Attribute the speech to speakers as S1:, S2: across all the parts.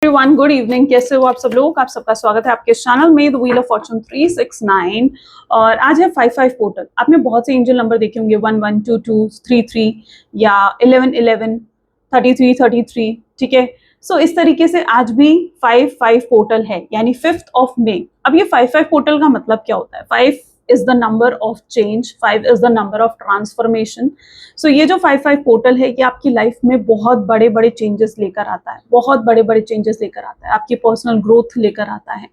S1: Everyone, good evening. कैसे हो आप सब लोग? आप सबका स्वागत है आपके चैनल में द व्हील ऑफ फॉर्चून 369। और आज है 55 पोर्टल। आपने बहुत से एंजल नंबर देखे होंगे, 1122, 33 या 1111, 3333। ठीक है, सो इस तरीके से आज भी 55 पोर्टल है, यानी 5th ऑफ मे। अब ये 55 पोर्टल का मतलब क्या होता है? 5 is the number of change, 5 is the number of transformation। सो ये जो 55 पोर्टल है, ये आपकी लाइफ में बहुत बड़े बड़े चेंजेस लेकर आता है, बहुत बड़े बड़े चेंजेस लेकर आता है, आपकी पर्सनल ग्रोथ लेकर आता है,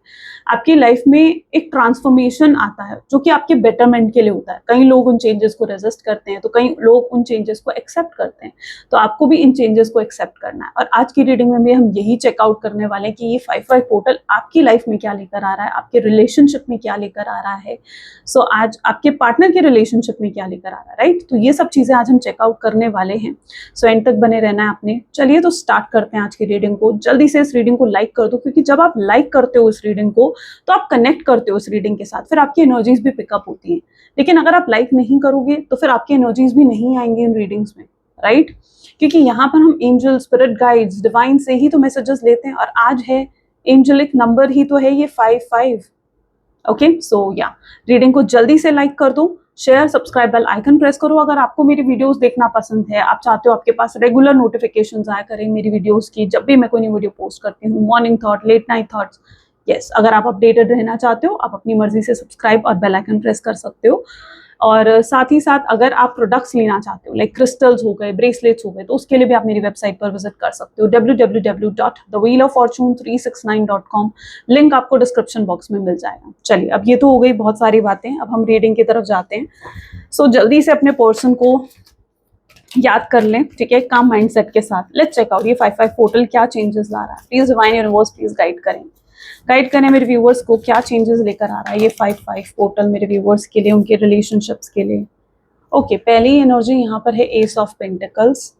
S1: आपकी लाइफ में एक ट्रांसफॉर्मेशन आता है जो कि आपके बेटरमेंट के लिए होता है। कई लोग उन चेंजेस को रेजिस्ट करते हैं, तो कई लोग उन चेंजेस को एक्सेप्ट करते हैं। तो आपको भी इन चेंजेस को एक्सेप्ट करना है। और आज की रीडिंग में भी हम यही चेकआउट करने वाले हैं कि ये 55 पोर्टल आपकी लाइफ में क्या लेकर आ रहा है, आपके रिलेशनशिप में क्या लेकर आ रहा है। सो आज आपके पार्टनर के रिलेशनशिप में क्या लेकर आ रहा है, राइट? तो ये सब चीजें आज हम चेकआउट करने वाले हैं। सो एंड तक बने रहना है आपने। चलिए तो स्टार्ट करते हैं आज की रीडिंग को। जल्दी से इस रीडिंग को लाइक कर दो, क्योंकि जब आप लाइक करते हो इस रीडिंग को तो आप कनेक्ट करते हो इस रीडिंग के साथ, फिर आपकी एनर्जीज भी पिकअप होती हैं। लेकिन अगर आप लाइक नहीं करोगे तो फिर आपकी एनर्जीज भी नहीं आएंगी इन रीडिंग्स में, राइट? क्योंकि यहाँ पर हम एंजल, स्पिरिट गाइड्स, डिवाइन से ही तो मैसेजेस लेते हैं। और आज है एंजलिक नंबर ही तो है ये 55। ओके, सो या रीडिंग को जल्दी से लाइक कर दो, share, subscribe, bell icon press करो। अगर आपको मेरी वीडियोस देखना पसंद है, आप चाहते हो आपके पास रेगुलर नोटिफिकेशंस आया करें मेरी वीडियोस की, जब भी मैं कोई नई वीडियो पोस्ट करती हूँ, morning thought, late night thoughts, yes, अगर आप अपडेटेड रहना चाहते हो, आप अपनी मर्जी से सब्सक्राइब और बेल आइकन प्रेस कर सकते हो। और साथ ही साथ अगर आप प्रोडक्ट्स लेना चाहते हो, लाइक क्रिस्टल्स हो गए, ब्रेसलेट्स हो गए, तो उसके लिए भी आप मेरी वेबसाइट पर विजिट कर सकते हो, www.thewheeloffortune369.com। लिंक आपको डिस्क्रिप्शन बॉक्स में मिल जाएगा। चलिए, अब ये तो हो गई बहुत सारी बातें, अब हम रीडिंग की तरफ जाते हैं। सो जल्दी से अपने पर्सन को याद कर लें, ठीक है, काम माइंडसेट के साथ। लेट्स चेक आउट ये 55 पोर्टल क्या चेंजेस ला रहा है। Please divine universe please guide करें मेरे व्यूवर्स को, क्या चेंजेस लेकर आ रहा है ये 55 पोर्टल मेरे व्यूवर्स के लिए, उनके रिलेशनशिप्स के लिए। ओके, पहली एनर्जी यहाँ पर है ace of pentacles,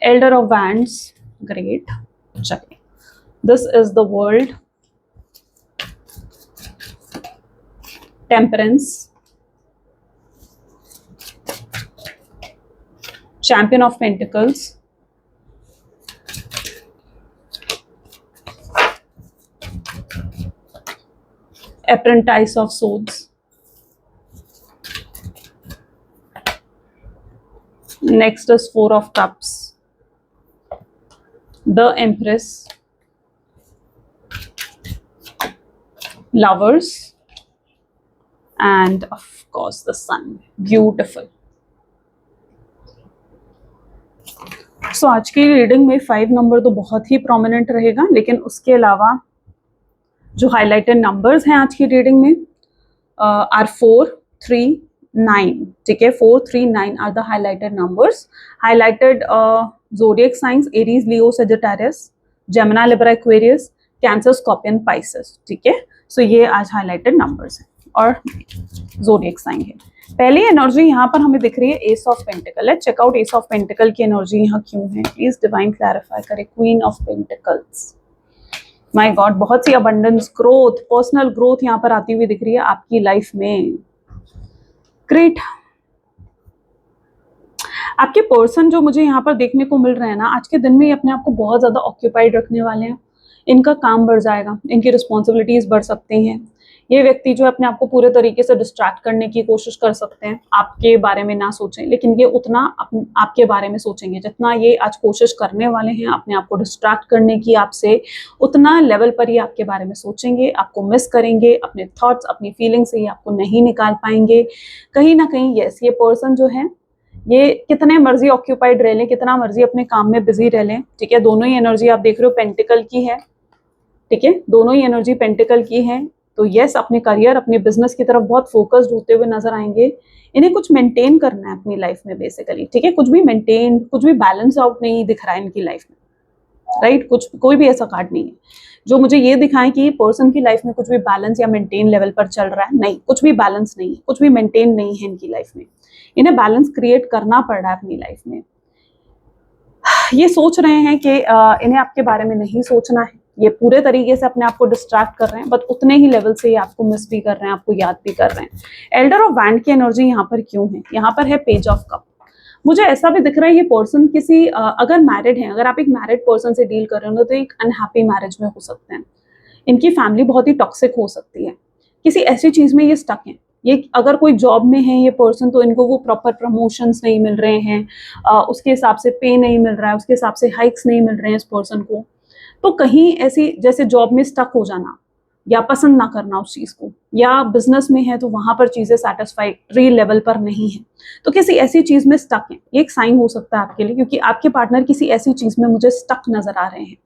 S1: elder of wands, great. चलिए, this is the world, temperance, champion of pentacles, apprentice of swords, next is 4 of cups, the empress, lovers, and of course the sun. Beautiful. So आज की reading में 5 number तो बहुत ही prominent रहेगा, लेकिन उसके अलावा जो हाईलाइटेड नंबर्स हैं आज की रीडिंग में आर 4, 3, 9। ठीक है, 4, 3, 9 are the highlighted numbers. Highlighted zodiac signs Aries, Leo, Sagittarius, Gemini, Libra, Aquarius, Cancer, Scorpion, Pisces. ठीक है, सो ये आज हाईलाइटेड नंबर्स हैं और ज़ोडिएक साइन है। पहली एनर्जी यहाँ पर हमें दिख रही है ace of pentacle. Let's check out ace of pentacle की एनर्जी यहाँ क्यों है। प्लीज डिवाइन क्लैरिफाई करे। Queen of pentacles, my god, बहुत सी अबंडेंस, ग्रोथ, पर्सनल ग्रोथ यहाँ पर आती हुई दिख रही है आपकी लाइफ में। ग्रेट। आपके पर्सन जो मुझे यहाँ पर देखने को मिल रहे हैं ना, आज के दिन में ये अपने आप को बहुत ज्यादा ऑक्यूपाइड रखने वाले हैं। इनका काम बढ़ जाएगा, इनकी रिस्पॉन्सिबिलिटीज बढ़ सकती हैं। ये व्यक्ति जो है अपने आप को पूरे तरीके से डिस्ट्रैक्ट करने की कोशिश कर सकते हैं। आपके बारे में ना सोचें, लेकिन ये उतना आपके बारे में सोचेंगे जितना ये आज कोशिश करने वाले हैं अपने आप को डिस्ट्रैक्ट करने की आपसे, उतना लेवल पर ये आपके बारे में सोचेंगे, आपको मिस करेंगे, अपने थॉट्स, अपनी फीलिंग्स से ये आपको नहीं निकाल पाएंगे कहीं ना कहीं। यस, ये पर्सन जो है ये कितने मर्जी ऑक्यूपाइड रह लें, कितना मर्जी अपने काम में बिजी रह लें, ठीक है, दोनों ही एनर्जी आप देख रहे हो पेंटिकल की है, ठीक है, दोनों ही एनर्जी पेंटिकल की है। तो यस, अपने करियर, अपने बिजनेस की तरफ बहुत फोकस्ड होते हुए नजर आएंगे। इन्हें कुछ मेंटेन करना है अपनी लाइफ में बेसिकली, ठीक है, कुछ भी मेंटेन, कुछ भी बैलेंस आउट नहीं दिख रहा है इनकी लाइफ में, राइट? कोई भी ऐसा कार्ड नहीं है जो मुझे ये दिखाए कि पर्सन की लाइफ में कुछ भी बैलेंस या मेंटेन लेवल पर चल रहा है। नहीं, कुछ भी बैलेंस नहीं है, कुछ भी मेंटेन नहीं है इनकी लाइफ में। इन्हें बैलेंस क्रिएट करना पड़ रहा है अपनी लाइफ में। ये सोच रहे हैं कि इन्हें आपके बारे में नहीं सोचना है, ये पूरे तरीके से अपने आप को डिस्ट्रैक्ट कर रहे हैं, बट उतने ही लेवल से ये आपको मिस भी कर रहे हैं, आपको याद भी कर रहे हैं। एल्डर ऑफ वैंड की एनर्जी यहाँ पर क्यों है? यहाँ पर है पेज ऑफ कप। मुझे ऐसा भी दिख रहा है ये पर्सन किसी अगर मैरिड है, अगर आप एक मैरिड पर्सन से डील कर रहे हो तो एक अनहैप्पी मैरिज में हो सकते हैं। इनकी फैमिली बहुत ही टॉक्सिक हो सकती है, किसी ऐसी चीज में ये स्टक है। ये अगर कोई जॉब में है ये पर्सन, तो इनको वो प्रॉपर प्रमोशंस नहीं मिल रहे हैं, उसके हिसाब से पे नहीं मिल रहा है, उसके हिसाब से हाइक्स नहीं मिल रहे हैं इस पर्सन को। तो कहीं ऐसी जैसे जॉब में स्टक हो जाना या पसंद ना करना उस चीज को, या बिजनेस में है तो वहां पर चीजें सेटिस्फाइडरी लेवल पर नहीं है, तो किसी ऐसी चीज में स्टक है। ये एक साइन हो सकता है आपके लिए, क्योंकि आपके पार्टनर किसी ऐसी चीज में मुझे स्टक नजर आ रहे हैं।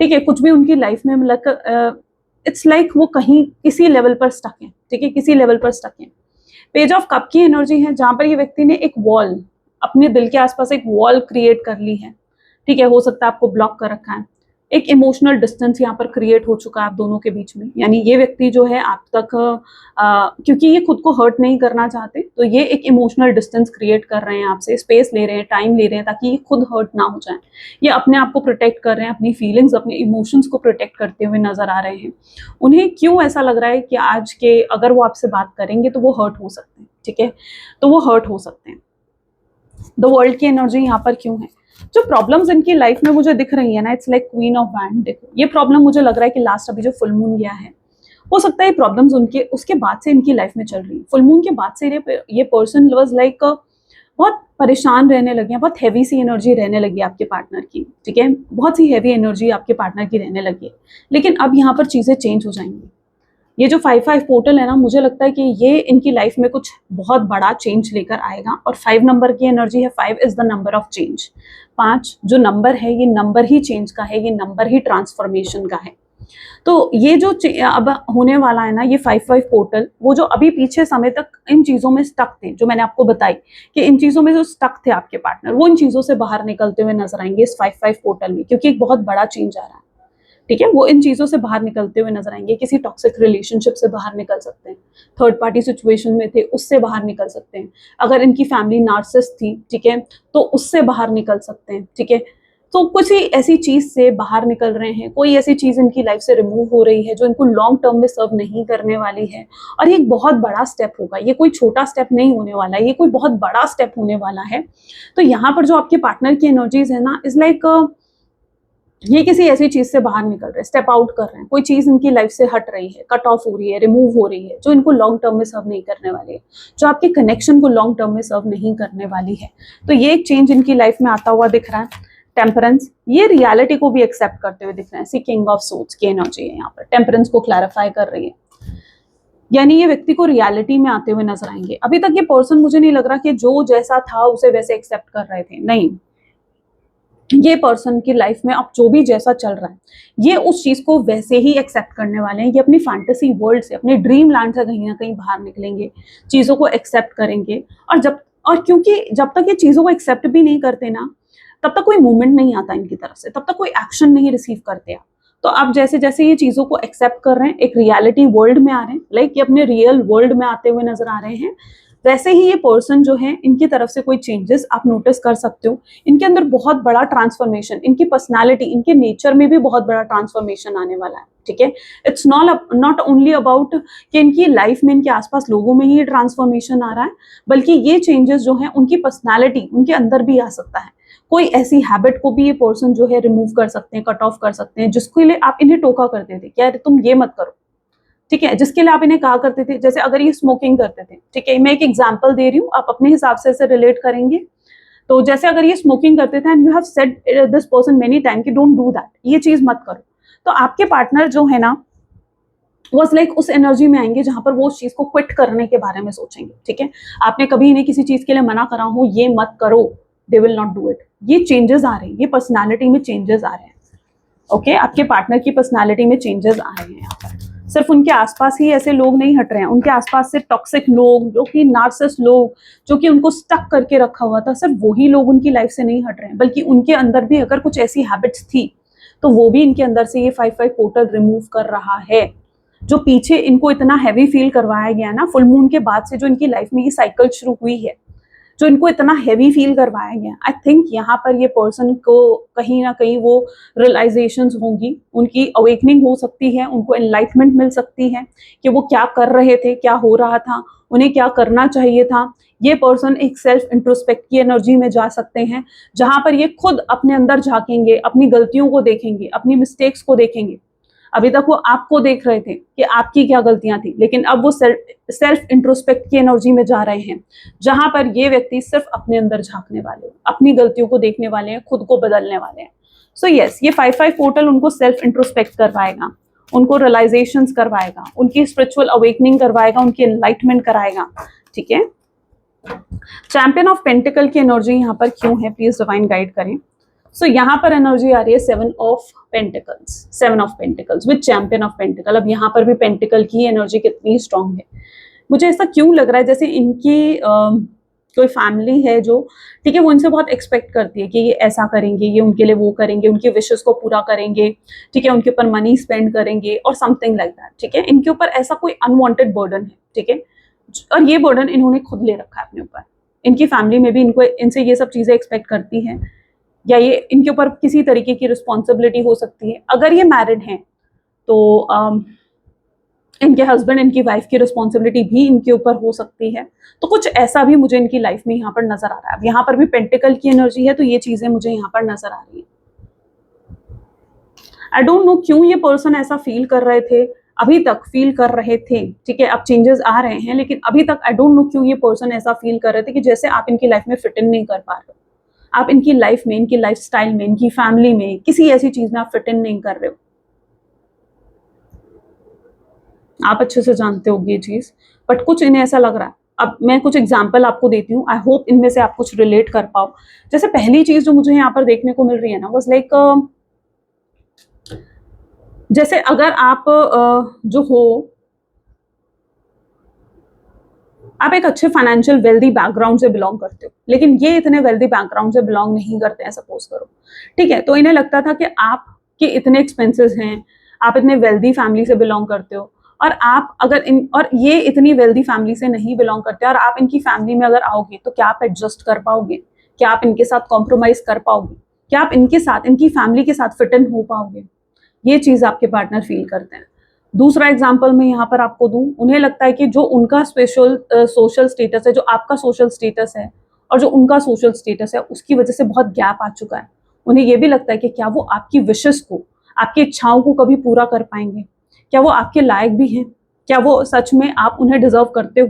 S1: ठीक है, कुछ भी उनकी लाइफ में मतलब इट्स लाइक वो कहीं किसी लेवल पर स्टक है। ठीक है, किसी लेवल पर स्टक है। पेज ऑफ कप की एनर्जी है, जहां पर ये व्यक्ति ने एक वॉल, अपने दिल के आसपास एक वॉल क्रिएट कर ली है। ठीक है, हो सकता है आपको ब्लॉक कर रखा है। एक इमोशनल डिस्टेंस यहाँ पर क्रिएट हो चुका है आप दोनों के बीच में, यानी ये व्यक्ति जो है आप तक क्योंकि ये खुद को हर्ट नहीं करना चाहते, तो ये एक इमोशनल डिस्टेंस क्रिएट कर रहे हैं आपसे, स्पेस ले रहे हैं, टाइम ले रहे हैं, ताकि ये खुद हर्ट ना हो जाए। ये अपने आप को प्रोटेक्ट कर रहे हैं, अपनी फीलिंग्स, अपने इमोशंस को प्रोटेक्ट करते हुए नजर आ रहे हैं। उन्हें क्यों ऐसा लग रहा है कि आज के अगर वो आपसे बात करेंगे तो वो हर्ट हो सकते हैं। ठीक है, तो वो हर्ट हो सकते हैं। द वर्ल्ड की एनर्जी यहाँ पर क्यों है? जो प्रॉब्लम्स इनकी लाइफ में मुझे दिख रही है ना, it's like queen of wand. देखो ये प्रॉब्लम मुझे लग रहा है कि लास्ट अभी जो फुल मून गया है, हो सकता है ये प्रॉब्लम्स उनके उसके बाद से इनकी लाइफ में चल रही है। फुल मून के बाद से ये पर्सन वाज लाइक बहुत परेशान रहने लगे हैं, बहुत हैवी सी एनर्जी रहने लगी है आपके पार्टनर की। ठीक है, बहुत सी हैवी एनर्जी आपके पार्टनर की रहने लगी है, लेकिन अब यहाँ पर चीजें चेंज हो जाएंगी। ये जो 5-5 पोर्टल है ना, मुझे लगता है कि ये इनकी लाइफ में कुछ बहुत बड़ा चेंज लेकर आएगा। और 5 नंबर की एनर्जी है, 5 is the number of change. 5 जो नंबर है, ये नंबर ही चेंज का है, ये नंबर ही ट्रांसफॉर्मेशन का है। तो ये जो अब होने वाला है ना, ये 5-5 पोर्टल, वो जो अभी पीछे समय तक इन चीजों में स्टक थे, जो मैंने आपको बताई कि इन चीजों में जो स्टक थे आपके पार्टनर, वो इन चीजों से बाहर निकलते हुए नजर आएंगे इस 5-5 पोर्टल में, क्योंकि एक बहुत बड़ा चेंज आ रहा है। ठीक है, वो इन चीजों से बाहर निकलते हुए नजर आएंगे। किसी टॉक्सिक रिलेशनशिप से बाहर निकल सकते हैं, थर्ड पार्टी सिचुएशन में थे उससे बाहर निकल सकते हैं, अगर इनकी फैमिली नार्सिसिस्ट थी, ठीक है, तो उससे बाहर निकल सकते हैं। ठीक है, तो कुछ ही ऐसी चीज से बाहर निकल रहे हैं, कोई ऐसी चीज इनकी लाइफ से रिमूव हो रही है जो इनको लॉन्ग टर्म में सर्व नहीं करने वाली है। और ये एक बहुत बड़ा स्टेप होगा, ये कोई छोटा स्टेप नहीं होने वाला है, ये कोई बहुत बड़ा स्टेप होने वाला है। तो यहाँ पर जो आपके पार्टनर की एनर्जीज है ना, इज लाइक ये किसी ऐसी चीज से बाहर निकल रहे हैं, स्टेप आउट कर रहे हैं, कोई चीज इनकी लाइफ से हट रही है, कट ऑफ हो रही है, रिमूव हो रही है, जो इनको लॉन्ग टर्म में सर्व नहीं करने वाली है, जो आपके कनेक्शन को लॉन्ग टर्म में सर्व नहीं करने वाली है। तो ये एक चेंज इनकी लाइफ में आता हुआ दिख रहा है। टेम्परेंस, ये रियलिटी को भी एक्सेप्ट करते हुए दिख रहे हैं। किंग ऑफ सोर्ड्स की एनर्जी है यहाँ पर, टेम्परेंस को क्लैरिफाई कर रही है, यानी ये व्यक्ति को रियलिटी में आते हुए नजर आएंगे। अभी तक ये पर्सन मुझे नहीं लग रहा कि जो जैसा था उसे वैसे एक्सेप्ट कर रहे थे, नहीं, ये पर्सन की लाइफ में अब जो भी जैसा चल रहा है, ये उस चीज को वैसे ही एक्सेप्ट करने वाले हैं। ये अपनी फैंटेसी वर्ल्ड से, अपने ड्रीम लैंड से कहीं ना कहीं बाहर निकलेंगे, चीजों को एक्सेप्ट करेंगे। और क्योंकि जब तक ये चीजों को एक्सेप्ट भी नहीं करते ना, तब तक कोई मूवमेंट नहीं आता इनकी तरफ से, तब तक कोई एक्शन नहीं रिसीव करते आप। तो आप जैसे जैसे ये चीजों को एक्सेप्ट कर रहे हैं, एक रियलिटी वर्ल्ड में आ रहे हैं, लाइक ये अपने रियल वर्ल्ड में आते हुए नजर आ रहे हैं, वैसे ही ये पर्सन जो है, इनकी तरफ से कोई चेंजेस आप नोटिस कर सकते हो। इनके अंदर बहुत बड़ा ट्रांसफॉर्मेशन, इनकी पर्सनालिटी, इनके नेचर में भी बहुत बड़ा ट्रांसफॉर्मेशन आने वाला है। ठीक है, इट्स नॉट ओनली अबाउट कि इनकी लाइफ में, इनके आसपास लोगों में ही ट्रांसफॉर्मेशन आ रहा है, बल्कि ये चेंजेस जो है उनकी पर्सनालिटी, उनके अंदर भी आ सकता है। कोई ऐसी हैबिट को भी ये पर्सन जो है रिमूव कर सकते हैं, कट ऑफ कर सकते हैं, जिसके लिए आप इन्हें टोका करते थे, क्या तुम ये मत करो। ठीक है, जिसके लिए आप इन्हें कहा करते थे, जैसे अगर ये स्मोकिंग करते थे, ठीक है, मैं एक एग्जांपल दे रही हूँ, आप अपने हिसाब से इसे रिलेट करेंगे। तो जैसे अगर ये स्मोकिंग करते थे and you have said this person many time कि डोंट डू दैट, ये चीज मत करो, तो आपके पार्टनर जो है ना, वॉज लाइक उस एनर्जी में आएंगे जहां पर वो उस चीज को क्विट करने के बारे में सोचेंगे। ठीक है, आपने कभी इन्हें किसी चीज के लिए मना करा हो, ये मत करो, they will not do it. ये चेंजेस आ रहे हैं, ये पर्सनैलिटी में चेंजेस आ रहे हैं। ओके, आपके पार्टनर की पर्सनैलिटी में चेंजेस आ रहे हैं यहाँ पर। सिर्फ उनके आसपास ही ऐसे लोग नहीं हट रहे हैं, उनके आसपास से टॉक्सिक लोग, जो कि नार्सिसिस्ट लोग, जो कि उनको स्टक करके रखा हुआ था, सिर्फ वही लोग उनकी लाइफ से नहीं हट रहे हैं, बल्कि उनके अंदर भी अगर कुछ ऐसी हैबिट्स थी, तो वो भी इनके अंदर से ये 5-5 पोर्टल रिमूव कर रहा है। जो पीछे इनको इतना हैवी फील करवाया गया ना, फुल मून के बाद से जो इनकी लाइफ में ये साइकिल शुरू हुई है, जो इनको इतना हैवी फील करवाया गया, आई थिंक यहाँ पर ये पर्सन को कहीं ना कहीं वो रियलाइजेशंस होंगी, उनकी अवेकनिंग हो सकती है, उनको एनलाइटमेंट मिल सकती है कि वो क्या कर रहे थे, क्या हो रहा था, उन्हें क्या करना चाहिए था, ये पर्सन एक सेल्फ इंट्रोस्पेक्ट की एनर्जी में जा सकते हैं, जहां पर ये खुद अपने अंदर झांकेंगे, अपनी गलतियों को देखेंगे, अपनी मिस्टेक्स को देखेंगे। अभी तक वो आपको देख रहे थे कि आपकी क्या गलतियां थी, लेकिन अब वो सेल्फ इंट्रोस्पेक्ट की एनर्जी में जा रहे हैं, जहां पर ये व्यक्ति सिर्फ अपने अंदर झांकने वाले हैं, अपनी गलतियों को देखने वाले हैं, खुद को बदलने वाले हैं। सो यस, ये 5-5 पोर्टल उनको सेल्फ इंट्रोस्पेक्ट करवाएगा, उनको रियलाइजेशंस करवाएगा, उनकी स्पिरिचुअल अवेकनिंग करवाएगा, उनकी एनलाइटमेंट कराएगा। ठीक है, चैंपियन ऑफ पेंटिकल की एनर्जी यहाँ पर क्यों है, प्लीज डिवाइन गाइड करें। सो यहाँ पर एनर्जी आ रही है 7 of pentacles with champion of pentacle. अब यहाँ पर भी पेंटिकल की एनर्जी कितनी स्ट्रांग है, मुझे ऐसा क्यों लग रहा है जैसे इनकी कोई फैमिली है जो, ठीक है, वो इनसे बहुत एक्सपेक्ट करती है कि ये ऐसा करेंगे, ये उनके लिए वो करेंगे, उनकी विशेस को पूरा करेंगे, ठीक है, उनके ऊपर मनी स्पेंड करेंगे और समथिंग लाइक दैट। ठीक है, इनके ऊपर ऐसा कोई अनवांटेड बर्डन है, ठीक है, और ये बर्डन इन्होंने खुद ले रखा है अपने ऊपर। इनकी फैमिली में भी इनको, इनसे ये सब चीजें एक्सपेक्ट करती है, या ये इनके ऊपर किसी तरीके की रिस्पॉन्सिबिलिटी हो सकती है। अगर ये मैरिड हैं तो इनके हस्बैंड, इनकी वाइफ की रिस्पॉन्सिबिलिटी भी इनके ऊपर हो सकती है। तो कुछ ऐसा भी मुझे इनकी लाइफ में यहाँ पर नजर आ रहा है। अब यहाँ पर भी पेंटिकल की एनर्जी है, तो ये चीजें मुझे यहाँ पर नजर आ रही है। आई डोंट नो क्यों ये पर्सन ऐसा फील कर रहे थे, अभी तक फील कर रहे थे, ठीक है, अब चेंजेस आ रहे हैं, लेकिन अभी तक आई डोंट नो क्यों ये पर्सन ऐसा फील कर रहे थे कि जैसे आप इनकी लाइफ में फिट इन नहीं कर पा रहे हो, आप इनकी लाइफ में, इनकी लाइफ स्टाइल में, इनकी फैमिली में, किसी ऐसी चीज में आप फिट इन नहीं कर रहे हो। आप अच्छे से जानते हो ये चीज, बट कुछ इन्हें ऐसा लग रहा है। अब मैं कुछ एग्जाम्पल आपको देती हूँ, आई होप इनमें से आप कुछ रिलेट कर पाओ। जैसे पहली चीज जो मुझे यहाँ पर देखने को मिल रही है ना, वाज लाइक जैसे अगर आप जो हो, आप एक अच्छे फाइनेंशियल वेल्दी बैकग्राउंड से बिलोंग करते हो, लेकिन ये इतने वेल्दी बैकग्राउंड से बिलोंग नहीं करते हैं, सपोज करो, ठीक है, तो इन्हें लगता था कि आपके इतने एक्सपेंसेस हैं, आप इतने वेल्दी फैमिली से बिलोंग करते हो, और आप अगर और ये इतनी वेल्दी फैमिली से नहीं बिलोंग करते, और आप इनकी फैमिली में अगर आओगे तो क्या आप एडजस्ट कर पाओगे, क्या आप इनके साथ कॉम्प्रोमाइज कर पाओगे, क्या आप इनके साथ, इनकी फैमिली के साथ फिट इन हो पाओगे, ये चीज आपके पार्टनर फील करते हैं। दूसरा एग्जाम्पल मैं यहाँ पर आपको दूं, उन्हें लगता है कि जो उनका स्पेशल सोशल स्टेटस है, जो आपका सोशल स्टेटस है और जो उनका सोशल स्टेटस है, उसकी वजह से बहुत गैप आ चुका है। उन्हें ये भी लगता है कि क्या वो आपकी विशेस को, आपकी इच्छाओं को कभी पूरा कर पाएंगे, क्या वो आपके लायक भी हैं, क्या वो सच में आप उन्हें डिजर्व करते हो।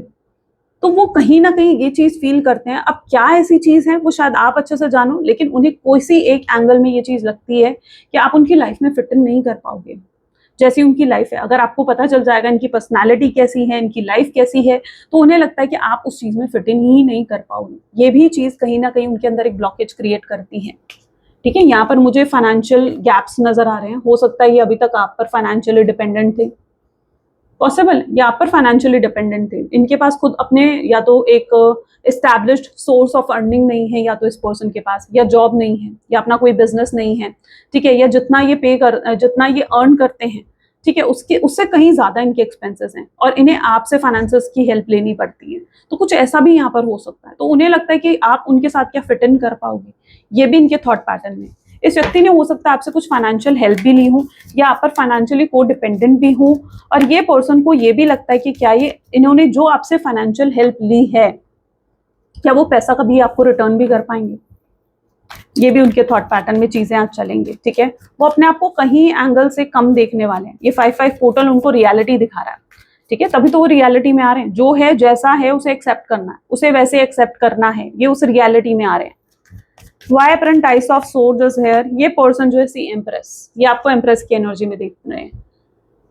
S1: तो वो कहीं ना कहीं ये चीज फील करते हैं। अब क्या ऐसी चीज है वो शायद आप अच्छे से जानो, लेकिन उन्हें कोई सी एक एंगल में ये चीज लगती है कि आप उनकी लाइफ में फिट इन नहीं कर पाओगे। जैसी उनकी लाइफ है, अगर आपको पता चल जाएगा इनकी पर्सनालिटी कैसी है, इनकी लाइफ कैसी है, तो उन्हें लगता है कि आप उस चीज में फिट इन ही नहीं कर पाओगे। ये भी चीज कहीं ना कहीं उनके अंदर एक ब्लॉकेज क्रिएट करती है। ठीक है, यहाँ पर मुझे फाइनेंशियल गैप्स नजर आ रहे हैं। हो सकता है ये अभी तक आप पर फाइनेंशियली डिपेंडेंट थे, पॉसिबल ये आप पर फाइनेंशियली डिपेंडेंट थे। इनके पास खुद अपने या तो एक एस्टैब्लिश्ड सोर्स ऑफ अर्निंग नहीं है, या तो इस पर्सन के पास या जॉब नहीं है, या अपना कोई बिजनेस नहीं है, ठीक है, या जितना ये अर्न करते हैं, ठीक है, उससे कहीं ज्यादा इनके एक्सपेंसेस हैं, और इन्हें आपसे फाइनेंसेस की हेल्प लेनी पड़ती है। तो कुछ ऐसा भी यहाँ पर हो सकता है। तो उन्हें लगता है कि आप उनके साथ क्या फिट इन कर पाओगे, ये भी इनके थॉट पैटर्न में। इस व्यक्ति ने हो सकता है आपसे कुछ फाइनेंशियल हेल्प भी ली हो, या आप पर फाइनेंशियली को डिपेंडेंट भी हो, और ये पर्सन को ये भी लगता है कि क्या ये इन्होंने जो आपसे फाइनेंशियल हेल्प ली है, क्या वो पैसा कभी आपको रिटर्न भी कर पाएंगे। ये भी उनके थॉट पैटर्न में चीजें आज चलेंगे। ठीक है, वो अपने आप को कहीं एंगल से कम देखने वाले हैं। ये 5-5 पोर्टल उनको रियलिटी दिखा रहा है, ठीक है, तभी तो वो रियलिटी में आ रहे हैं। जो है जैसा है उसे एक्सेप्ट करना है, उसे वैसे एक्सेप्ट करना है, ये उस रियलिटी में आ रहे हैं। Why apparent ace of swords here, ये पर्सन जो है सी एम्प्रेस, ये आपको एम्प्रेस की एनर्जी में देख रहे हैं।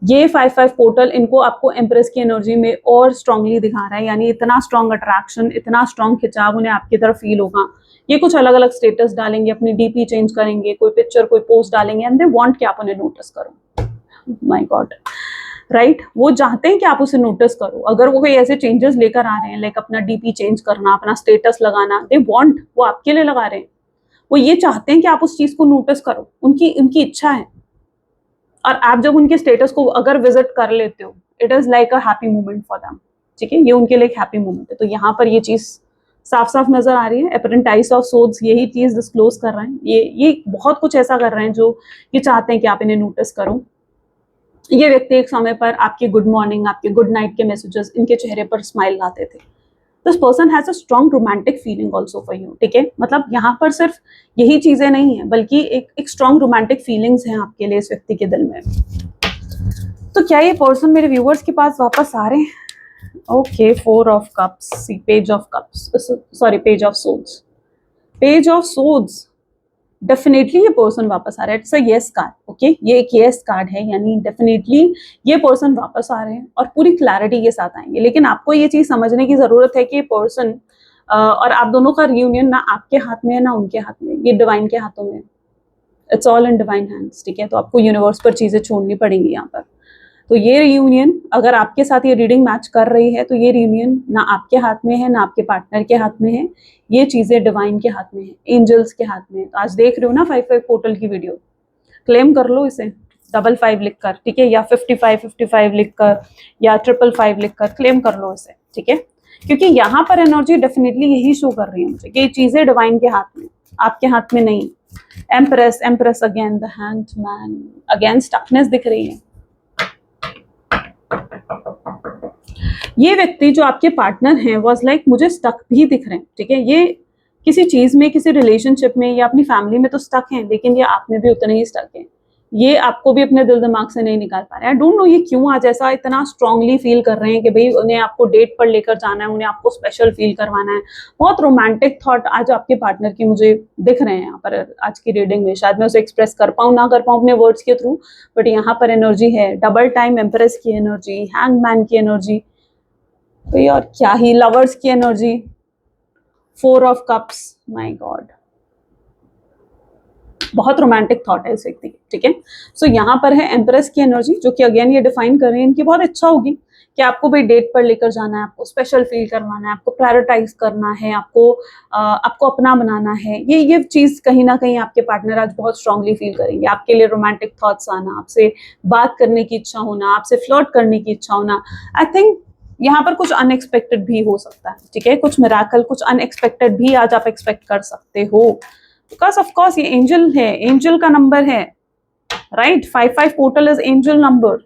S1: ये 5-5 पोर्टल इनको आपको एम्प्रेस की एनर्जी में और स्ट्रांगली दिखा रहा है, यानी इतना स्ट्रांग अट्रैक्शन, इतना स्ट्रांग खिंचाव उन्हें आपकी तरफ फील होगा। ये कुछ अलग अलग स्टेटस डालेंगे, अपनी डीपी चेंज करेंगे, कोई पिक्चर, कोई पोस्ट डालेंगे, एंड दे वांट कि आप उन्हें नोटिस करो। माय गॉड, राइट, वो चाहते हैं कि आप उसे नोटिस करो। अगर वो कोई ऐसे चेंजेस लेकर आ रहे हैं, लाइक अपना डीपी चेंज करना, अपना स्टेटस लगाना, दे वांट, वो आपके लिए लगा रहे हैं। वो ये चाहते हैं कि आप उस चीज को नोटिस करो, उनकी इच्छा है। और आप जब उनके स्टेटस को अगर विजिट कर लेते हो, it is like a happy moment for them. ठीक है, ये उनके लिए एक हैप्पी मोमेंट है। तो यहाँ पर ये चीज साफ साफ नजर आ रही है। अपरेंट आइस ऑफ सोर्ड्स यही चीज डिस्क्लोज कर रहे हैं। ये बहुत कुछ ऐसा कर रहे हैं जो ये चाहते हैं कि आप इन्हें नोटिस करो। ये व्यक्ति एक समय पर आपकी गुड मॉर्निंग, आपके गुड नाइट के मैसेजेस, इनके चेहरे पर स्माइल लाते थे। This person has a strong romantic feeling also for you, ठीक है। मतलब यहाँ पर सिर्फ यही चीजें नहीं है, बल्कि एक स्ट्रॉन्ग रोमांटिक फीलिंग्स हैं आपके लिए इस व्यक्ति के दिल में। तो क्या ये पर्सन मेरे व्यूअर्स के पास वापस आ रहे हैं? Okay, 4 of cups, page of cups, sorry page of swords, page of swords. Definitely ये पर्सन वापस आ रहा है। It's a yes card, okay, ये एक यस कार्ड है, यानी डेफिनेटली ये पर्सन वापस आ रहे हैं और पूरी क्लैरिटी के साथ आएंगे। लेकिन आपको ये चीज समझने की जरूरत है कि ये पर्सन और आप दोनों का रियूनियन ना आपके हाथ में है ना उनके हाथ में, ये डिवाइन के हाथों में। It's all in divine hands, ठीक है। तो आपको यूनिवर्स पर चीजें छोड़नी पड़ेंगी यहाँ पर। तो ये रियूनियन, अगर आपके साथ ये रीडिंग मैच कर रही है, तो ये रियूनियन ना आपके हाथ में है ना आपके पार्टनर के हाथ में है, ये चीजें डिवाइन के हाथ में है, एंजल्स के हाथ में है। तो आज देख रहे हो ना 55 पोर्टल की वीडियो, क्लेम कर लो इसे 55 लिखकर, ठीक है, या 55 लिखकर या 555 लिखकर क्लेम कर लो इसे, ठीक है। क्योंकि यहाँ पर एनर्जी डेफिनेटली यही शो कर रही है मुझे कि ये चीजें डिवाइन के हाथ में, आपके हाथ में नहीं। Empress, empress again, the hanged man, again stuckness दिख रही है। ये व्यक्ति जो आपके पार्टनर हैं वाज लाइक मुझे स्टक भी दिख रहे हैं, ठीक है। ये किसी चीज में, किसी रिलेशनशिप में या अपनी फैमिली में तो स्टक हैं, लेकिन ये आप में भी उतने ही स्टक हैं। ये आपको भी अपने दिल दिमाग से नहीं निकाल पा रहे हैं। आई डोंट नो ये क्यों आज ऐसा इतना स्ट्रांगली फील कर रहे हैं कि भाई उन्हें आपको डेट पर लेकर जाना है, उन्हें आपको स्पेशल फील करवाना है। बहुत रोमांटिक थॉट आज आपके पार्टनर की मुझे दिख रहे हैं यहाँ पर आज की रीडिंग में। शायद मैं उसे एक्सप्रेस कर पाऊँ ना कर पाऊँ अपने वर्ड्स के थ्रू, बट यहाँ पर एनर्जी है डबल टाइम एम्प्रेस की एनर्जी, हैंगमैन की एनर्जी, तो और क्या ही, लवर्स की energy, 4 of cups, my god, बहुत रोमांटिक थॉट है इस व्यक्ति की, ठीक है। सो यहाँ पर है एम्प्रेस की एनर्जी, जो कि अगेन ये डिफाइन कर रही है इनकी बहुत इच्छा होगी कि आपको भाई डेट पर लेकर जाना है, आपको स्पेशल फील करवाना है, आपको प्रायोरिटाइज करना है, आपको अपना बनाना है। ये चीज कहीं ना कहीं आपके पार्टनर आज बहुत स्ट्रांगली फील करेंगे। आपके लिए रोमांटिक थॉट्स आना, आपसे बात करने की इच्छा होना, आपसे फ्लर्ट करने की इच्छा होना। आई थिंक यहाँ पर कुछ अनएक्सपेक्टेड भी हो सकता है, ठीक है। कुछ मिराकल, कुछ अनएक्सपेक्टेड भी आज आप एक्सपेक्ट कर सकते हो, बिकॉज ऑफ कोर्स ये एंजल है, एंजल का नंबर है, right. 55 portal is angel number,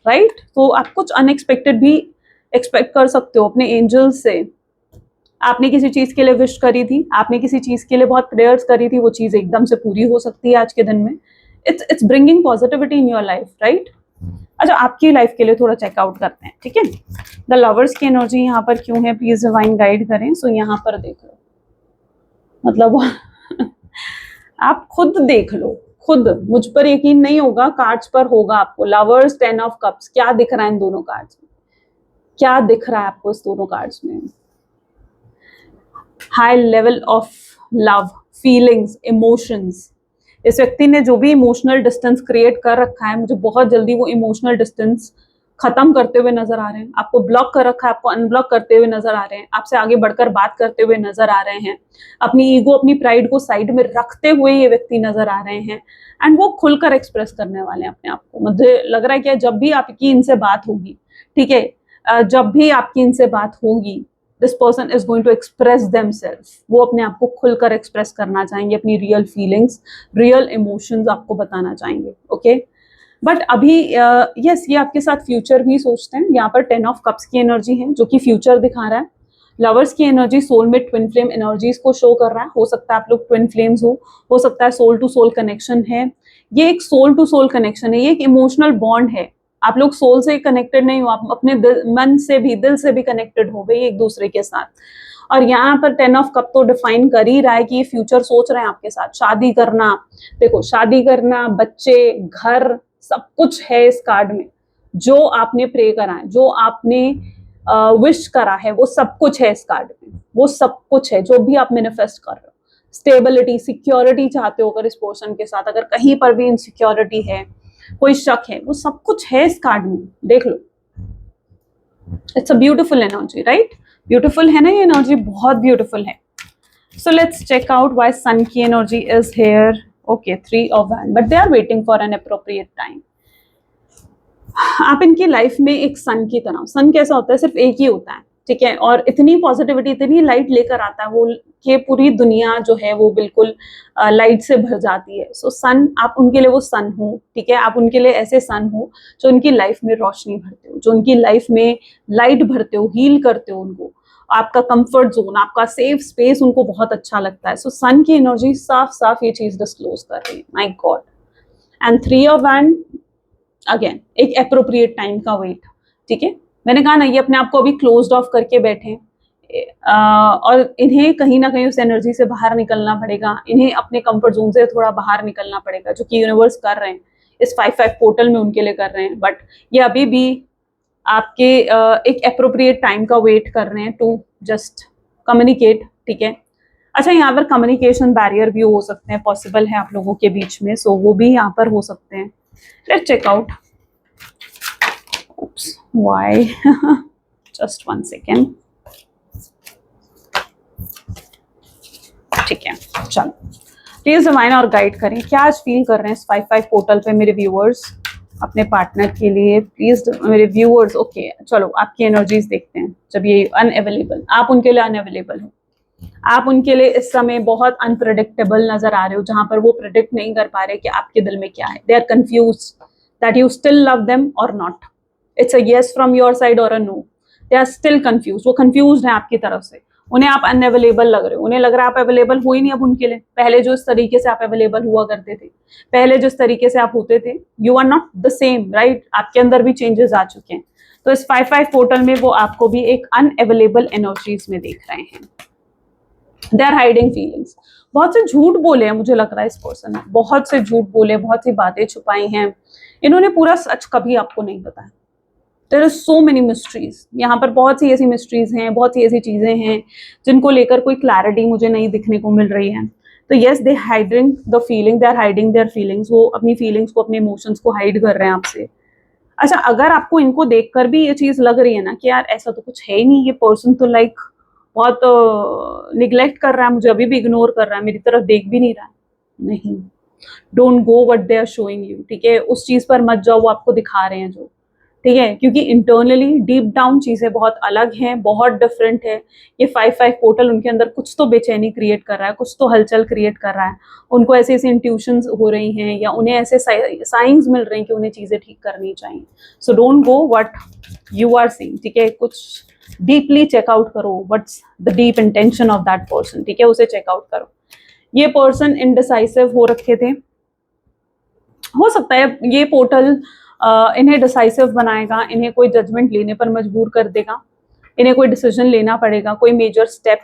S1: right. तो आप कुछ अनएक्सपेक्टेड भी एक्सपेक्ट कर सकते हो अपने एंजल से। आपने किसी चीज के लिए विश करी थी, आपने किसी चीज के लिए बहुत प्रेयर्स करी थी, वो चीज एकदम से पूरी हो सकती है आज के दिन में। It's bringing positivity in your life, right. अच्छा, आपकी लाइफ के लिए थोड़ा चेकआउट करते हैं, ठीक है। द लवर्स की एनर्जी यहाँ पर क्यों है, प्लीज डिवाइन गाइड करें। सो यहाँ पर देख लो, मतलब आप खुद देख लो, खुद, मुझ पर यकीन नहीं होगा, कार्ड्स पर होगा आपको। लवर्स, 10 ऑफ कप्स, क्या दिख रहा है इन दोनों कार्ड्स में, क्या दिख रहा है आपको इस दोनों कार्ड्स में? High level of love, feelings, emotions. इस व्यक्ति ने जो भी इमोशनल डिस्टेंस क्रिएट कर रखा है, मुझे बहुत जल्दी वो इमोशनल डिस्टेंस खत्म करते हुए नजर आ रहे हैं। आपको ब्लॉक कर रखा है, आपको अनब्लॉक करते हुए नजर आ रहे हैं, आपसे आगे बढ़कर बात करते हुए नजर आ रहे हैं, अपनी ईगो, अपनी प्राइड को साइड में रखते हुए ये व्यक्ति नजर आ रहे हैं, एंड वो खुलकर एक्सप्रेस करने वाले हैं अपने आप को। मुझे लग रहा है कि जब भी आपकी इनसे बात होगी, ठीक है, जब भी आपकी इनसे बात होगी, this person is going to express themselves. वो अपने आप को खुलकर एक्सप्रेस करना चाहेंगे, अपनी रियल फीलिंग्स, रियल इमोशंस आपको बताना चाहेंगे, ओके। बट अभी यस, ये आपके साथ फ्यूचर भी सोचते हैं। यहाँ पर 10 ऑफ कप्स की एनर्जी है, जो कि फ्यूचर दिखा रहा है। लवर्स की energy soulmate twin flame energies को शो कर रहा है। हो सकता है आप लोग ट्विन फ्लेम्स हो सकता है सोल टू सोल कनेक्शन है। ये एक सोल टू सोल कनेक्शन है, ये एक इमोशनल बॉन्ड है। आप लोग सोल से कनेक्टेड नहीं हो, आप अपने मन से भी, दिल से भी कनेक्टेड हो गई एक दूसरे के साथ। और यहाँ पर 10 ऑफ कप तो डिफाइन कर ही रहा है कि ये फ्यूचर सोच रहे हैं आपके साथ। शादी करना, देखो, शादी करना, बच्चे, घर, सब कुछ है इस कार्ड में। जो आपने प्रे करा है, जो आपने विश करा है, वो सब कुछ है इस कार्ड में। वो सब कुछ है जो भी आप मैनिफेस्ट कर रहे हो। स्टेबिलिटी, सिक्योरिटी चाहते हो अगर इस पर्सन के साथ, अगर कहीं पर भी इनसिक्योरिटी है, कोई शक है, वो सब कुछ है इस कार्ड में। देख लो, it's a beautiful energy, right. Beautiful है ना ये एनर्जी, बहुत ब्यूटीफुल है। So let's check out why sun की energy is here. Okay, 3 of wand, but they are waiting for an appropriate time. आप इनकी लाइफ में एक सन की तरह, सन कैसा होता है, सिर्फ एक ही होता है, ठीक है, और इतनी पॉजिटिविटी, इतनी लाइट लेकर आता है वो कि पूरी दुनिया जो है वो बिल्कुल लाइट से भर जाती है। सो सन, आप उनके लिए वो सन हो, ठीक है। आप उनके लिए ऐसे सन हो जो उनकी लाइफ में रोशनी भरते हो, जो उनकी लाइफ में लाइट भरते हो, हील करते हो उनको। आपका कंफर्ट जोन, आपका सेफ स्पेस उनको बहुत अच्छा लगता है। सो सन की एनर्जी साफ साफ ये चीज डिस्क्लोज कर रही है, my God. And 3 of wand again एक अप्रोप्रिएट टाइम का वेट, ठीक है। मैंने कहा ना, ये अपने आप को अभी क्लोज्ड ऑफ करके बैठे हैं, और इन्हें कहीं ना कहीं उस एनर्जी से बाहर निकलना पड़ेगा, इन्हें अपने कंफर्ट जोन से थोड़ा बाहर निकलना पड़ेगा, जो कि यूनिवर्स कर रहे हैं इस 5-5 पोर्टल में उनके लिए कर रहे हैं। बट ये अभी भी आपके एक अप्रोप्रिएट टाइम का वेट कर रहे हैं टू जस्ट कम्युनिकेट, ठीक है। अच्छा, यहाँ पर कम्युनिकेशन बैरियर भी हो सकते हैं, पॉसिबल है आप लोगों के बीच में, सो वो भी यहाँ पर हो सकते हैं। Let's check out. Why just 1 second, ठीक है। चलो, प्लीज डिवाइन और गाइड करें, क्या आज फील कर रहे हैं इस 5-5 पोर्टल पे मेरे व्यूअर्स अपने पार्टनर के लिए। प्लीज मेरे व्यूअर्स, ओके चलो आपकी एनर्जीज देखते हैं। जब ये अनअवेलेबल, आप उनके लिए अनअवेलेबल हो, आप उनके लिए इस समय बहुत अनप्रेडिक्टेबल नजर आ रहे हो, जहां पर वो प्रेडिक्ट नहीं कर पा रहे कि आपके दिल में क्या है। They are confuse that you still love them or not. It's a yes from your side or a no. They are still confuse, वो कंफ्यूज है आपकी तरफ से। उन्हें आप अनअवेलेबल लग रहे हो, उन्हें लग रहा है आप अवेलेबल हो ही नहीं अब उनके लिए। पहले जो इस तरीके से आप अवेलेबल हुआ करते थे, पहले जिस तरीके से आप होते थे, you are not the same, right. आपके अंदर भी चेंजेस आ चुके हैं। तो इस 5-5 पोर्टल में वो आपको भी एक अनअवेलेबल एनर्जीज में देख रहे हैं। They are hiding feelings. बहुत से झूठ बोले हैं, मुझे लग रहा है इस पर्सन ने बहुत से झूठ बोले, बहुत सी बातें छुपाई हैं। इन्होंने पूरा सच कभी आपको नहीं बताया। There is so many mysteries, यहाँ पर बहुत सी ऐसी मिस्ट्रीज हैं, बहुत सी ऐसी चीजें हैं जिनको लेकर कोई क्लैरिटी मुझे नहीं दिखने को मिल रही है। तो yes, they hiding the feeling, they are hiding their feelings. वो अपनी फीलिंग्स को, अपने इमोशंस को हाइड कर रहे हैं आपसे। अच्छा, अगर आपको इनको देखकर भी ये चीज लग रही है ना कि यार ऐसा तो कुछ है ही नहीं, ये पर्सन तो लाइक बहुत निग्लेक्ट कर रहा है मुझे, अभी भी इग्नोर कर रहा है, मेरी तरफ देख भी नहीं रहा है, नहीं, don't go what they are showing you, ठीक है। उस चीज पर मत जाओ वो आपको दिखा रहे हैं जो, ठीक है। क्योंकि इंटरनली डीप डाउन चीजें बहुत अलग हैं, बहुत डिफरेंट है। ये 5-5 पोर्टल उनके अंदर कुछ तो बेचैनी क्रिएट कर रहा है, कुछ तो हलचल क्रिएट कर रहा है। उनको ऐसी ऐसी इंट्यूशंस हो रही हैं, या उन्हें ऐसे साइंस मिल रहे हैं कि उन्हें चीजें ठीक करनी चाहिए। So don't go what you are seeing, ठीक है। कुछ डीपली चेकआउट करो, what's the deep intention of that person, ठीक है, उसे चेकआउट करो। ये पर्सन इनडिसाइसिव हो रखे थे, हो सकता है ये पोर्टल इन्हें डिसाइसिव बनाएगा, इन्हें कोई जजमेंट लेने पर मजबूर कर देगा, इन्हें कोई डिसीजन लेना पड़ेगा, कोई मेजर स्टेप,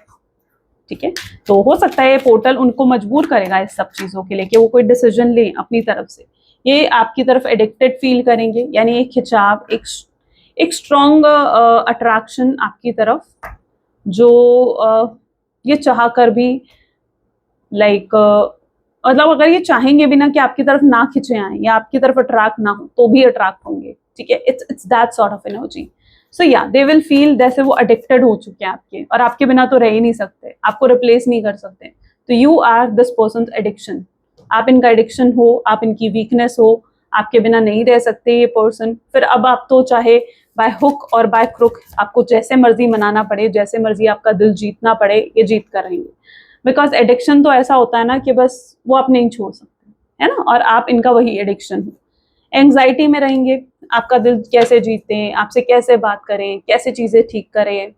S1: ठीक है। तो हो सकता है ये पोर्टल उनको मजबूर करेगा इस सब चीजों के लिए कि वो कोई डिसीजन लें अपनी तरफ से। ये आपकी तरफ एडिक्टेड फील करेंगे, यानी एक खिंचाव, एक स्ट्रॉन्ग अट्रैक्शन आपकी तरफ, जो ये चाह कर भी लाइक मतलब अगर ये चाहेंगे भी ना कि आपकी तरफ ना खिंचे आए या आपकी तरफ अट्रैक्ट ना हो, तो भी अट्रैक्ट होंगे, ठीक है। It's that sort of energy. So या दे विल फील जैसे वो एडिक्टेड हो चुके हैं आपके, और आपके बिना तो रह ही नहीं सकते, आपको रिप्लेस नहीं कर सकते। तो you are this person addiction, आप इनका एडिक्शन हो, आप इनकी वीकनेस हो, आपके बिना नहीं रह सकते ये पर्सन। फिर अब आप तो चाहे बाय हुक और बाय क्रुक आपको जैसे मर्जी मनाना पड़े, जैसे मर्जी आपका दिल जीतना पड़े, ये जीत कर रहेंगे। बिकॉज एडिक्शन तो ऐसा होता है ना कि बस वो आप नहीं छोड़ सकते, है ना, और आप इनका वही एडिक्शन हो। एंग्जाइटी में रहेंगे, आपका दिल कैसे जीते, आपसे कैसे बात करें, कैसे चीजें ठीक करें,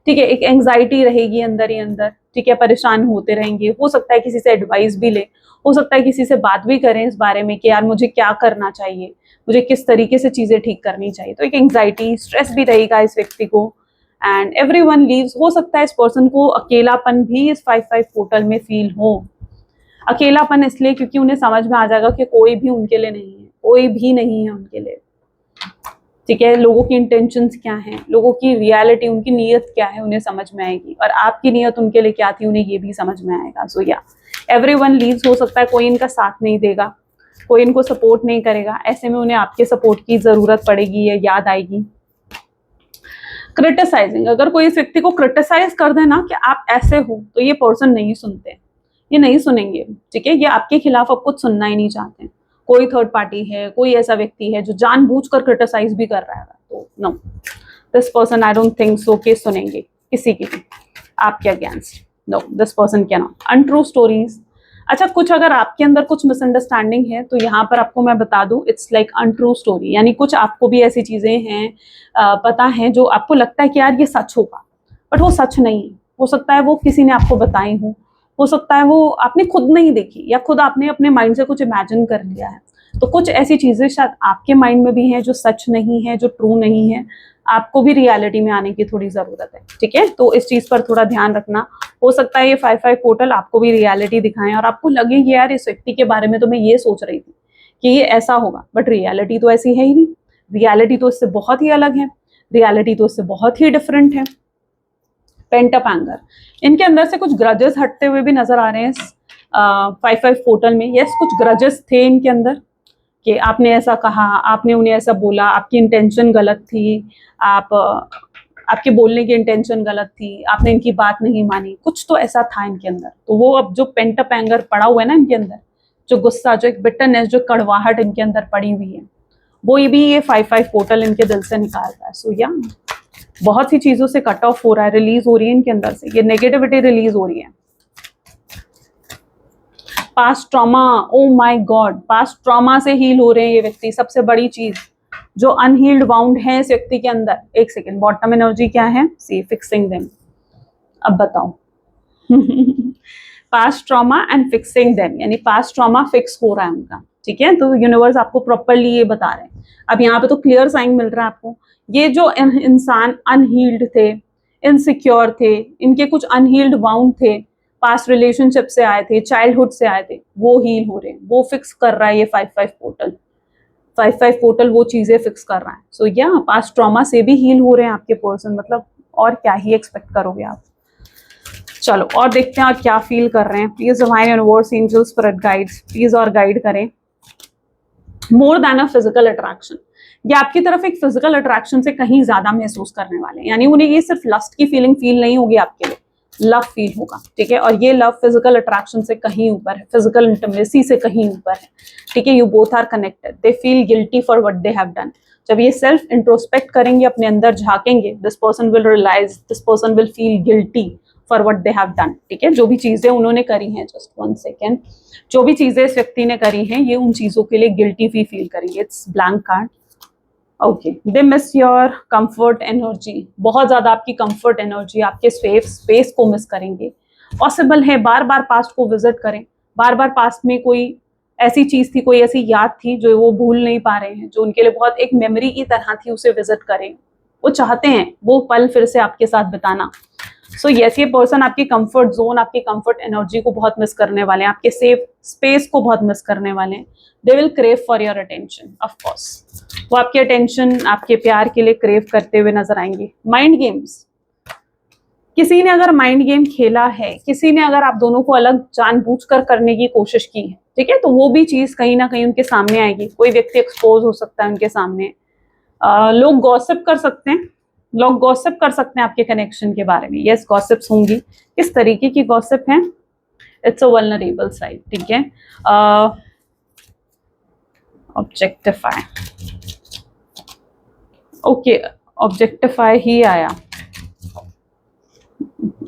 S1: ठीक है। एक एंग्जाइटी रहेगी अंदर ही अंदर, ठीक है, परेशान होते रहेंगे। हो सकता है किसी से एडवाइस भी ले, हो सकता है किसी से बात भी करें इस बारे में कि यार मुझे क्या करना चाहिए, मुझे किस तरीके से चीजें ठीक करनी चाहिए। तो एक एंग्जाइटी, स्ट्रेस भी रहेगा इस व्यक्ति को। एंड एवरीवन लीव्स, हो सकता है इस पर्सन को अकेलापन भी इस 5-5 पोर्टल में फील हो। अकेलापन इसलिए क्योंकि उन्हें समझ में आ जाएगा कि कोई भी उनके लिए नहीं है, कोई भी नहीं है उनके लिए, ठीक है। लोगों की इंटेंशंस क्या हैं, लोगों की रियलिटी, उनकी नीयत क्या है, उन्हें समझ में आएगी, और आपकी नीयत उनके लिए क्या थी, उन्हें ये भी समझ में आएगा। सो या एवरीवन लीव्स, हो सकता है कोई इनका साथ नहीं देगा, कोई इनको सपोर्ट नहीं करेगा, ऐसे में उन्हें आपके सपोर्ट की जरूरत पड़ेगी या याद आएगी। क्रिटिसाइजिंग, अगर कोई इस व्यक्ति को क्रिटिसाइज कर देना कि आप ऐसे हो, तो ये पर्सन नहीं सुनते, ये नहीं सुनेंगे, ठीक है। ये आपके खिलाफ अब कुछ सुनना ही नहीं चाहते। कोई थर्ड पार्टी है, कोई ऐसा व्यक्ति है जो जानबूझकर क्रिटिसाइज भी कर रहा है, तो no, this person I don't think so कि सुनेंगे किसी की भी आपके against. No, this person can not. Untrue stories, अच्छा कुछ अगर आपके अंदर कुछ मिसअंडरस्टैंडिंग है तो यहाँ पर आपको मैं बता दूं, इट्स लाइक अनट्रू स्टोरी, यानी कुछ आपको भी ऐसी चीजें हैं पता है जो आपको लगता है कि यार ये सच होगा, बट वो सच नहीं है। हो सकता है वो किसी ने आपको बताई हो सकता है वो आपने खुद नहीं देखी, या खुद आपने अपने माइंड से कुछ इमेजिन कर लिया है। तो कुछ ऐसी चीजें शायद आपके माइंड में भी हैं जो सच नहीं है, जो ट्रू नहीं है। आपको भी रियलिटी में आने की थोड़ी जरूरत है, ठीक है। तो इस चीज पर थोड़ा ध्यान रखना। हो सकता है ये 5-5 पोर्टल आपको भी रियलिटी दिखाएं और आपको लगे कि यार इस व्यक्ति के बारे में तो मैं ये सोच रही थी कि ये ऐसा होगा, बट रियलिटी तो ऐसी है ही नहीं। रियलिटी तो इससे बहुत ही अलग है, रियलिटी तो इससे बहुत ही डिफरेंट है। पेंट अप एंगर, इनके अंदर से कुछ ग्रजेस हटते हुए भी नजर आ रहे हैं 5-5 पोर्टल में। यस, कुछ ग्रजेस थे इनके अंदर कि आपने ऐसा कहा, आपने उन्हें ऐसा बोला, आपकी इंटेंशन गलत थी, आपके बोलने की इंटेंशन गलत थी, आपने इनकी बात नहीं मानी, कुछ तो ऐसा था इनके अंदर। तो वो अब जो पेंट अप एंगर पड़ा हुआ है ना इनके अंदर, जो गुस्सा, जो एक बिटरनेस, जो कड़वाहट इनके अंदर पड़ी हुई है, वो भी ये 5-5 पोर्टल इनके दिल से निकालता है। सो या बहुत सी चीजों से कट ऑफ हो रहा है, रिलीज हो रही है इनके अंदर से, ये नेगेटिविटी रिलीज हो रही है। Past trauma, oh my God, past trauma से हील हो रहे हैं ये व्यक्ति। सबसे बड़ी चीज, जो अनहील्ड वाउंड है इस व्यक्ति के अंदर। एक सेकेंड, बॉटम एनर्जी क्या है? सी फिक्सिंग देम। अब बताओ past trauma and fixing them, यानी पास्ट ट्रॉमा फिक्स हो रहा है उनका, ठीक है। तो यूनिवर्स आपको प्रॉपरली ये बता रहे हैं। अब यहाँ पे तो क्लियर साइन मिल रहा है आपको। ये जो इंसान अनहील्ड थे, इनसिक्योर थे, इनके कुछ अनहील्ड वाउंड थे, पास्ट रिलेशनशिप से आए थे, चाइल्डहुड से आए थे, वो हील हो रहे हैं, वो फिक्स कर रहा है ये 5-5 पोर्टल। 5-5 पोर्टल वो चीजें फिक्स कर रहा है। सो या पास्ट ट्रॉमा से भी हील हो रहे हैं आपके पर्सन, मतलब और क्या ही एक्सपेक्ट करोगे आप। चलो और देखते हैं और क्या फील कर रहे हैं। Please divine universe, angels, spirit guides, please और गाइड करें। More than a physical attraction, ये आपकी तरफ एक फिजिकल अट्रैक्शन से कहीं ज्यादा महसूस करने वाले हैं, यानी उन्हें ये सिर्फ लस्ट की फीलिंग फील नहीं होगी आपके लिए, लव फील होगा, ठीक है। और ये लव फिजिकल अट्रैक्शन से कहीं ऊपर है, फिजिकल इंटीमेसी से कहीं ऊपर है, ठीक है। You both are connected, they feel guilty for what they have done. जब ये सेल्फ इंट्रोस्पेक्ट करेंगे, अपने अंदर झांकेंगे, this person will realise, this person will feel guilty for what they have done, ठीक है। जो भी चीजें उन्होंने करी हैं, जस्ट 1 सेकेंड, जो भी चीजें इस व्यक्ति ने करी हैं, ये उन चीजों के लिए गिल्टी फील करेंगे। It's blank card. Okay, they miss your comfort energy, बहुत ज्यादा आपकी कंफर्ट एनर्जी, आपके सेफ स्पेस को मिस करेंगे। पॉसिबल है बार बार पास्ट को विजिट करें, बार बार पास्ट में कोई ऐसी चीज थी, कोई ऐसी याद थी जो वो भूल नहीं पा रहे हैं, जो उनके लिए बहुत एक मेमोरी की तरह थी, उसे विजिट करें। वो चाहते हैं वो पल फिर से आपके साथ बिताना। सो यस, ये पर्सन आपकी कंफर्ट जोन, आपकी कंफर्ट एनर्जी को बहुत मिस करने वाले हैं, आपके सेफ स्पेस को बहुत मिस करने वाले हैं। They will crave for your attention, of course वो आपकी अटेंशन, आपके प्यार के लिए क्रेव करते हुए नजर आएंगे। माइंड गेम्स, किसी ने अगर माइंड गेम खेला है, किसी ने अगर आप दोनों को अलग जानबूझकर करने की कोशिश की है, ठीक है, तो वो भी चीज कहीं ना कहीं उनके सामने आएगी। कोई व्यक्ति एक्सपोज हो सकता है उनके सामने। लोग गॉसिप कर सकते हैं, लोग गॉसिप कर सकते हैं आपके कनेक्शन के बारे में। यस, गॉसिप्स होंगी। किस तरीके की गॉसिप है? इट्स अ वल्नरेबल साइड, ठीक है। ऑब्जेक्टिफाई, ओके, ऑब्जेक्टिफाई ही आया।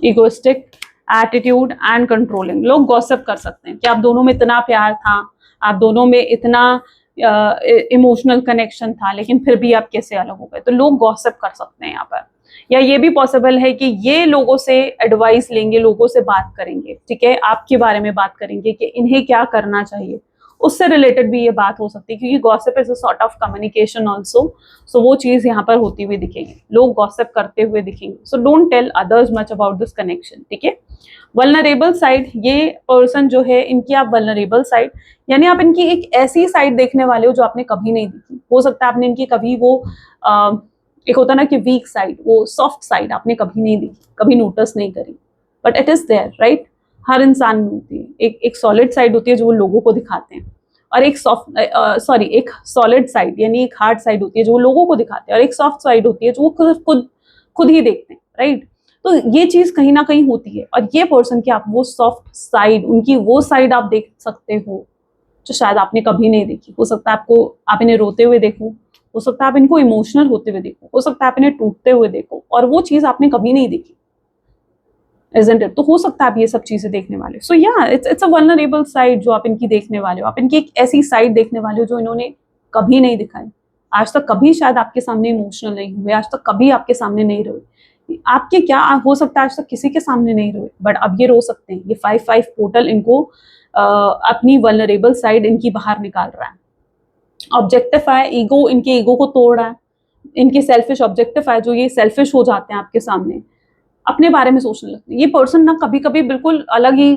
S1: इगोइस्टिक एटीट्यूड एंड कंट्रोलिंग, लोग गॉसिप कर सकते हैं कि आप दोनों में इतना प्यार था, आप दोनों में इतना इमोशनल कनेक्शन था, लेकिन फिर भी आप कैसे अलग हो गए। तो लोग गॉसिप कर सकते हैं यहाँ पर। या ये भी पॉसिबल है कि ये लोगों से एडवाइस लेंगे, लोगों से बात करेंगे, ठीक है, आपके बारे में बात करेंगे कि इन्हें क्या करना चाहिए, उससे रिलेटेड भी ये बात हो सकती है, क्योंकि gossip is a sort of communication also. So वो चीज यहाँ पर होती हुई दिखेगी, लोग गॉसिप करते हुए दिखेंगे। So don't tell others much about this connection, ठीक है। वल्नरेबल साइड, ये पर्सन जो है, इनकी आप वल्नरेबल साइड, यानी आप इनकी एक ऐसी साइड देखने वाले हो जो आपने कभी नहीं देखी। हो सकता है आपने इनकी कभी वो एक होता ना कि वीक साइड, वो सॉफ्ट साइड आपने कभी नहीं देखी, कभी नोटिस नहीं करी, but it is there, right. हर इंसान में होती है। एक सॉलिड साइड होती है जो वो लोगों को दिखाते हैं, और एक एक सॉलिड साइड यानी एक हार्ड साइड होती है जो वो लोगों को दिखाते हैं, और एक सॉफ्ट साइड होती है जो वो खुद ही देखते हैं, राइट। तो ये चीज कहीं ना कहीं होती है, और ये पर्सन की आप वो सॉफ्ट साइड, उनकी वो साइड आप देख सकते हो जो शायद आपने कभी नहीं देखी। हो सकता है आप इन्हें रोते हुए देखो, हो सकता है आप इनको इमोशनल होते हुए देखो, हो सकता है आप इन्हें टूटते हुए देखो, और वो चीज आपने कभी नहीं देखी, isn't it? तो हो सकता है आप ये सब चीजें देखने वाले हो। सो या इट्स अ वल्नरेबल साइड जो आप इनकी देखने वाले हो। आप इनकी एक ऐसी साइड देखने वाले हो जो इन्होंने कभी नहीं दिखाई, आज तक कभी शायद आपके सामने इमोशनल नहीं हुए, आज तक कभी आपके सामने नहीं रहे, आपके क्या हो सकता है आज तक किसी के सामने नहीं रोए, बट अब ये रो सकते हैं। ये 5-5 पोर्टल इनको अपनी वल्नरेबल साइड इनकी बाहर निकाल रहा है। ऑब्जेक्टिफाई ईगो, इनके ईगो को तोड़ रहा है। इनकी सेल्फिश ऑब्जेक्टिफाई, जो ये सेल्फिश हो जाते हैं आपके सामने, अपने बारे में सोचने लगते हैं। ये पर्सन ना कभी कभी बिल्कुल अलग ही,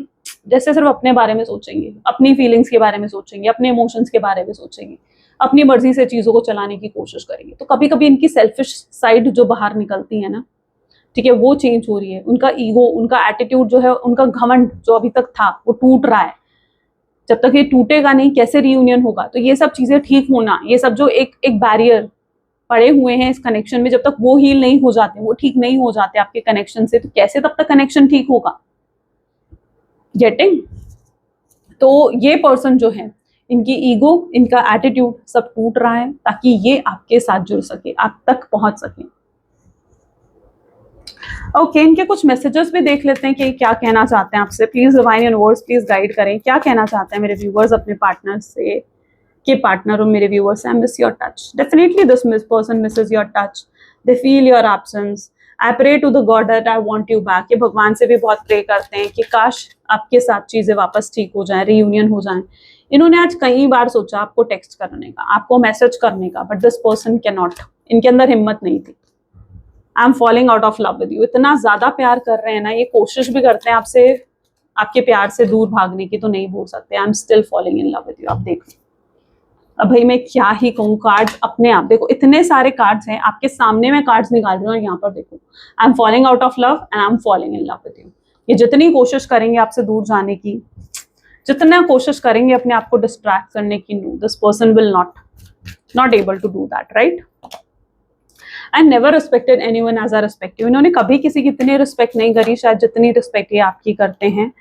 S1: जैसे सिर्फ अपने बारे में सोचेंगे, अपनी फीलिंग्स के बारे में सोचेंगे, अपने इमोशंस के बारे में सोचेंगे, अपनी मर्जी से चीजों को चलाने की कोशिश करेंगे। तो कभी कभी इनकी सेल्फिश साइड जो बाहर निकलती है ना, ठीक है, वो चेंज हो रही है। उनका ईगो, उनका एटीट्यूड जो है, उनका घमंड जो अभी तक था वो टूट रहा है। जब तक ये टूटेगा नहीं, कैसे रीयूनियन होगा? तो ये सब चीजें ठीक होना, ये सब जो एक एक बैरियर पड़े हुए हैं इस कनेक्शन में, जब तक वो हील नहीं हो जाते, वो ठीक नहीं हो जाते आपके कनेक्शन से, तो कैसे तब तक कनेक्शन ठीक होगा? गेटिंग? तो ये पर्सन जो है, इनकी ईगो, इनका एटीट्यूड सब टूट रहा है ताकि ये आपके साथ जुड़ सके, आप तक पहुंच सके। ओके, इनके कुछ मैसेजेस भी देख लेते हैं कि क्या कहना चाहते हैं आपसे। Please divine universe please guide करें, क्या कहना चाहते हैं मेरे व्यूवर्स अपने पार्टनर से, के पार्टनर और मेरे व्यूवर्स से। I miss your touch, definitely this person misses your touch, they feel your absence. I pray to the god that I want you back. ये भगवान से भी बहुत प्रे करते हैं कि काश आपके साथ चीजें वापस ठीक हो जाएं, रीयूनियन हो जाएं। इन्होंने आज कई बार सोचा आपको टेक्स्ट करने का, आपको मैसेज करने का, but this person can not, इनके अंदर हिम्मत नहीं थी। I am falling out of love with you, इतना ज्यादा प्यार कर रहे हैं ना, ये कोशिश भी करते हैं आपसे, आपके प्यार से दूर भागने की, तो नहीं बोल सकते। I am still falling in love with you. आप देखो, अब भाई मैं क्या ही कहूँ, कार्ड्स अपने आप देखो, इतने सारे कार्ड्स हैं आपके सामने, मैं कार्ड्स निकाल रही हूँ और यहाँ पर देखो, I am falling out of love and I am falling in love with you. ये जितनी कोशिश करेंगे आपसे दूर जाने की, जितना कोशिश करेंगे अपने आप को डिस्ट्रैक्ट करने की, no, this person will not able to do that, right? I never respected anyone as I respect you. इन्होंने कभी किसी की इतनी रिस्पेक्ट नहीं करी शायद जितनी रिस्पेक्ट ये आपकी करते हैं।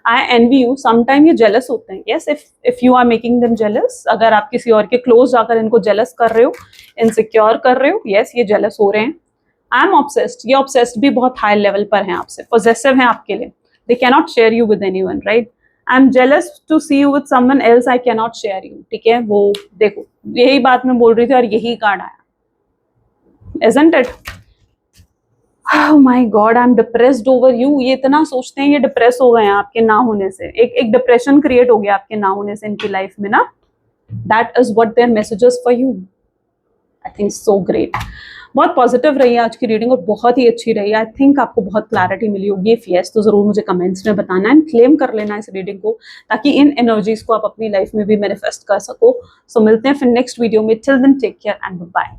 S1: आई एनवी यू, समटाइम ये जेलस होते हैं। Yes, if you are making them jealous, अगर आप किसी और के क्लोज जाकर इनको जेलस कर रहे हो, इनसिक्योर कर रहे हो, यस, ये जेलस हो रहे हैं। आई एम ऑब्सेस्ड, ये ऑब्सेस्ड भी बहुत हाई लेवल पर हैं आपसे, पॉजेसिव हैं आपके लिए, they cannot share you with anyone, right? I am jealous to see you with someone else, I cannot share you, ठीक है? वो देखो, यही बात मैं बोल रही थी और यही कार्ड आया, isn't it? Oh my God, I'm depressed over you। ये इतना सोचते हैं, ये डिप्रेस हो गए हैं आपके ना होने से, एक डिप्रेशन क्रिएट हो गया आपके ना होने से इनकी लाइफ में ना। That is what their messages for you। I think so great। बहुत पॉजिटिव रही है आज की रीडिंग और बहुत ही अच्छी रही है। आई थिंक आपको बहुत क्लैरिटी मिली होगी। इफ यस, तो जरूर मुझे कमेंट्स में बताना एंड क्लेम कर लेना इस रीडिंग को, ताकि इन एनर्जीज को आप अपनी लाइफ में भी मैनिफेस्ट कर सको। सो मिलते हैं फिर नेक्स्ट वीडियो में। Till then take care and bye.